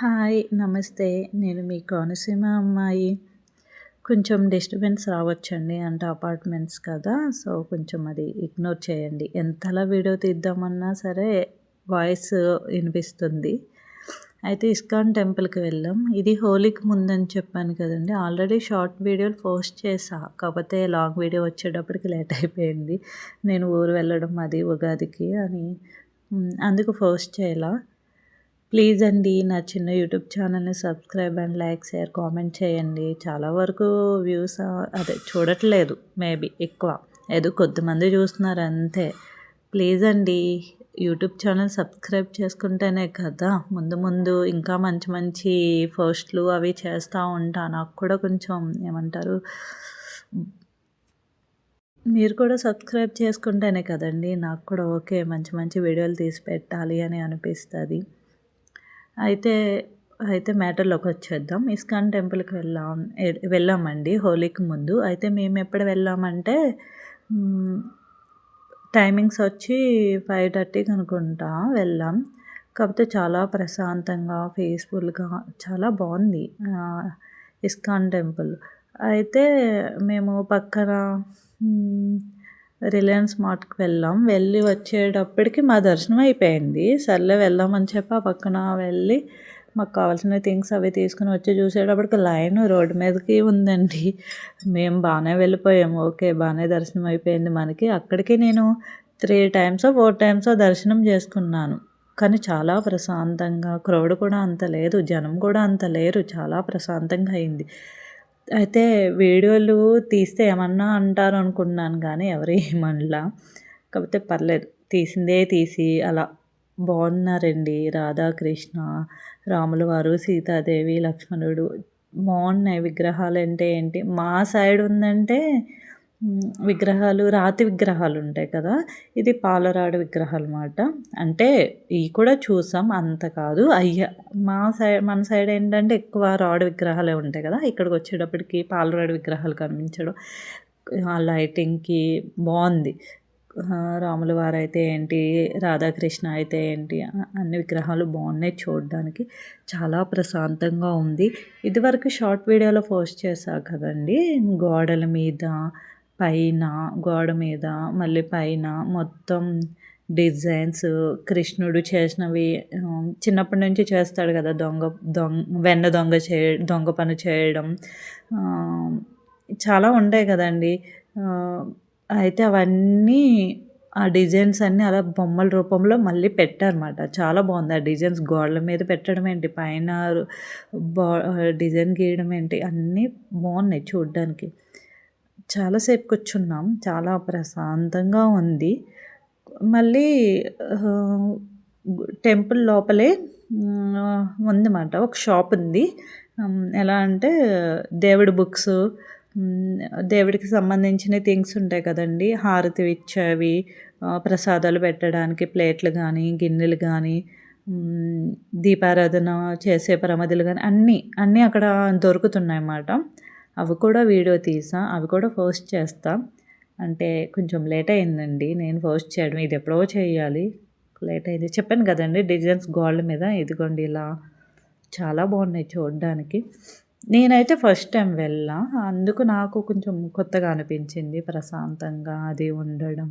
Hi! నమస్తే. నేను మీ కోనసీమ అమ్మాయి. కొంచెం డిస్టర్బెన్స్ రావచ్చండి. అంటే అపార్ట్మెంట్స్ కదా! సో, కొంచెం అది ఇగ్నోర్ చేయండి. ఎంతలా వీడియో తీద్దామన్నా సరే వాయిస్ ఇనిపిస్తుంది. అయితే ఇస్కాన్ టెంపుల్‌కి వెళ్ళాం. ఇది హోలీకి ముందని చెప్పాను కదండీ! ఆల్రెడీ షార్ట్ వీడియోలు పోస్ట్ చేశా. కాకపోతే లాంగ్ వీడియో వచ్చేటప్పటికి లేట్ అయిపోయింది. నేను ఊరు వెళ్ళడం అది ఉగాదికి అని అందుకు పోస్ట్ చేయలా. ప్లీజ్ అండి నా చిన్న యూట్యూబ్ ఛానల్‌ని subscribe and like, share, comment చేయండి. చాలా వరకు వ్యూస్ అదే చూడట్లేదు మేబీ ఎక్కువ. ఏదో కొద్దిమంది చూస్తున్నారు అంతే. ప్లీజ్ అండి యూట్యూబ్ ఛానల్ సబ్స్క్రైబ్ చేసుకుంటేనే కదా ముందు ముందు ఇంకా మంచి మంచి పోస్ట్‌లు అవి చేస్తూ ఉంటా. నాకు కూడా కొంచెం ఏమంటారు మీరు కూడా సబ్స్క్రైబ్ చేసుకుంటేనే కదండీ నాకు కూడా ఓకే మంచి మంచి వీడియోలు తీసి పెట్టాలి అని అనిపిస్తది. అయితే, అయితే మ్యాటర్‌లోకొచ్చేద్దాం. ఇస్కాన్ టెంపుల్‌కి వెళ్ళామండి హోలీకి ముందు. అయితే మేమెప్పుడు వెళ్ళామంటే హ్మ్, టైమింగ్స్ వచ్చి 5:30కి అనుకుంటా వెళ్ళాం. కాకపోతే చాలా ప్రశాంతంగా, పీస్‌ఫుల్‌గా చాలా బావుంది. ISKCON temple. అయితే మేము పక్కన హ్మ్, రిలయన్స్ మార్ట్‌కి వెళ్ళాం. వెళ్ళి వచ్చేటప్పటికి మా దర్శనం అయిపోయింది. సర్లే వెళ్దామని చెప్పి ఆ పక్కన వెళ్ళి మాకు కావాల్సిన థింగ్స్ అవి తీసుకొని వచ్చి చూసేటప్పటికి లైన్ రోడ్డు మీదకి ఉందండి. మేము బాగానే వెళ్ళిపోయాము. ఓకే. బాగానే దర్శనం అయిపోయింది మనకి. అక్కడికి నేను 3 టైమ్సో, 4 టైమ్సో దర్శనం చేసుకున్నాను. కానీ చాలా ప్రశాంతంగా క్రౌడ్ కూడా అంత లేదు. జనం కూడా అంత లేరు. చాలా ప్రశాంతంగా అయింది. అయితే వీడియోలు తీస్తే ఏమన్నా అంటారనుకున్నాను గానీ ఎవరు ఏమనలా. కాకపోతే పర్లేదు. తీసిందే తీసి అలా బాగున్నారండి. రాధాకృష్ణ, రాముల వారు, సీతాదేవి, లక్ష్మణుడు బాగున్నాయి. విగ్రహాలంటే ఏంటి మా సైడ్ ఉందంటే విగ్రహాలు రాతి విగ్రహాలుంటాయి కదా! ఇది పాలరాతి విగ్రహాలన్నమాట. అంటే ఇయి కూడా చూసాం అంత కాదు. మన సైడ్ ఏంటంటే ఎక్కువ రాడ్ విగ్రహాలే ఉంటాయి కదా! ఇక్కడికొచ్చేటప్పటికి పాలరాతి విగ్రహాలు కనిపించడం, ఆ లైటింగ్‌కి బావుంది. రాముల వారైతే ఏంటి, రాధాకృష్ణ అయితే ఏంటి అన్ని విగ్రహాలు బాగున్నాయి చూడడానికి. చాలా ప్రశాంతంగా ఉంది. ఇదివరకు షార్ట్ వీడియోలో పోస్ట్ చేశా కదండీ! గోడల మీద, పైన గోడ మీద, మళ్ళీ పైన మొత్తం డిజైన్స్ కృష్ణుడు చేసినవి చిన్నప్పటి నుంచి చేస్తాడు కదా! వెన్న దొంగ పని చేయడం చాలా ఉంటాయి కదండీ! అయితే అవన్నీ ఆ డిజైన్స్ అన్నీ అలా బొమ్మల రూపంలో మళ్ళీ పెట్టారన్నమాట. చాలా బాగుంది. ఆ డిజైన్స్ గోడల మీద పెట్టడం ఏంటి, పైన బా డిజైన్ గీయడం ఏంటి అన్నీ బాగున్నాయి చూడ్డానికి. చాలా సేపు కూర్చున్నాం. చాలా ప్రశాంతంగా ఉంది. మళ్ళీ ఆహ్, టెంపుల్ లోపలే ఉందన్నమాట. ఒక షాప్ ఉంది. ఎలా అంటే దేవుడి బుక్స్, దేవుడికి సంబంధించిన థింగ్స్ ఉంటాయి కదండీ! హారతి ఇచ్చేవి, ప్రసాదాలు పెట్టడానికి ప్లేట్లు గానీ, గిన్నెలు గానీ, దీపారాధన చేసే ప్రమిదలు గానీ అన్నీ అక్కడ దొరుకుతున్నాయన్నమాట. అవి కూడా వీడియో తీసా. అవి కూడా పోస్ట్ చేస్తా. అంటే కొంచెం లేట్ అయిందండి నేను పోస్ట్ చేయడం. ఇది ఎప్పుడో చేయాలి. లేట్ అయింది. చెప్పాను కదండీ! డిజైన్స్ గోడల మీద ఇదిగోండి ఇలా చాలా బాగున్నాయి చూడడానికి. నేనైతే ఫస్ట్ టైమ్ వెళ్ళా. అందుకు నాకు కొంచెం కొత్తగా అనిపించింది. ప్రశాంతంగా అది ఉండడం.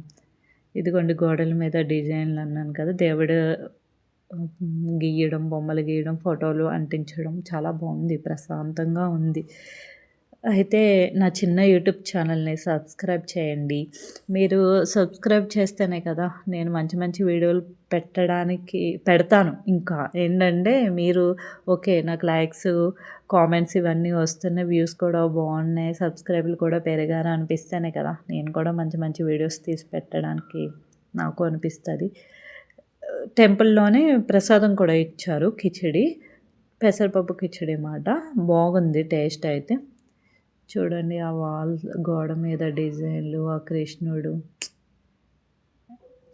ఇదిగోండి గోడల మీద డిజైన్‌లు అన్నాను కదా! దేవుడు గీయడం, బొమ్మలు గీయడం, ఫోటోలు అంటించడం చాలా బాగుంది. ప్రశాంతంగా ఉంది. అయితే నా చిన్న యూట్యూబ్ ఛానల్‌ని సబ్స్క్రైబ్ చేయండి. మీరు సబ్స్క్రైబ్ చేస్తేనే కదా నేను మంచి మంచి వీడియోలు పెడతాను ఇంకా. ఏంటంటే మీరు ఓకే. నాకు లైక్స్, కామెంట్స్ ఇవన్నీ వస్తున్నాయి. వ్యూస్ కూడా బాగున్నాయి. సబ్స్క్రైబ్‌లు కూడా పెరిగారు అనిపిస్తేనే కదా నేను కూడా మంచి మంచి వీడియోస్ తీసి పెట్టడానికి నాకు అనిపిస్తది. టెంపుల్‌లోనే ప్రసాదం కూడా ఇచ్చారు కిచిడి. పెసరపప్పు కిచిడి మాట. బాగుంది టేస్ట్ అయితే. చూడండి ఆ గోడ మీద డిజైన్‌లు, ఆ కృష్ణుడు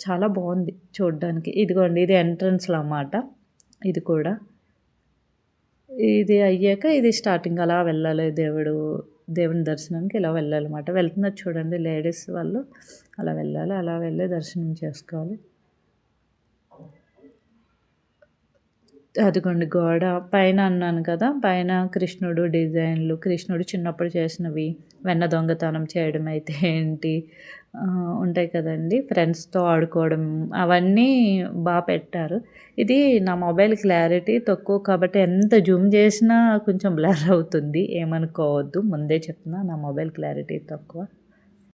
చాలా బాగుంది చూడ్డానికి. ఇదిగోండి ఇది ఎంట్రన్స్‌లో అన్నమాట. ఇది కూడా. ఇది అయ్యాక ఇది స్టార్టింగ్ అలా వెళ్ళాలి దేవుని దర్శనానికి ఇలా వెళ్ళాలన్నమాట. వెళ్తున్నారు చూడండి లేడీస్ వాళ్ళు. అలా వెళ్ళాలి. అలా వెళ్ళి దర్శనం చేసుకోవాలి. అదిగోండి గోడ పైన అన్నాను కదా! పైన కృష్ణుడు డిజైన్‌లు, కృష్ణుడు చిన్నప్పుడు చేసినవి, వెన్న దొంగతనం చేయడం అయితే ఏంటి, ఉంటాయి కదండీ! ఫ్రెండ్స్‌తో ఆడుకోవడం అవన్నీ పెట్టారు. ఇది నా మొబైల్ క్లారిటీ తక్కువ కాబట్టి ఎంత జూమ్ చేసినా కొంచెం బ్లర్ అవుతుంది. ఏమనుకోవద్దు. ముందే చెప్తున్నా నా మొబైల్ క్లారిటీ తక్కువ.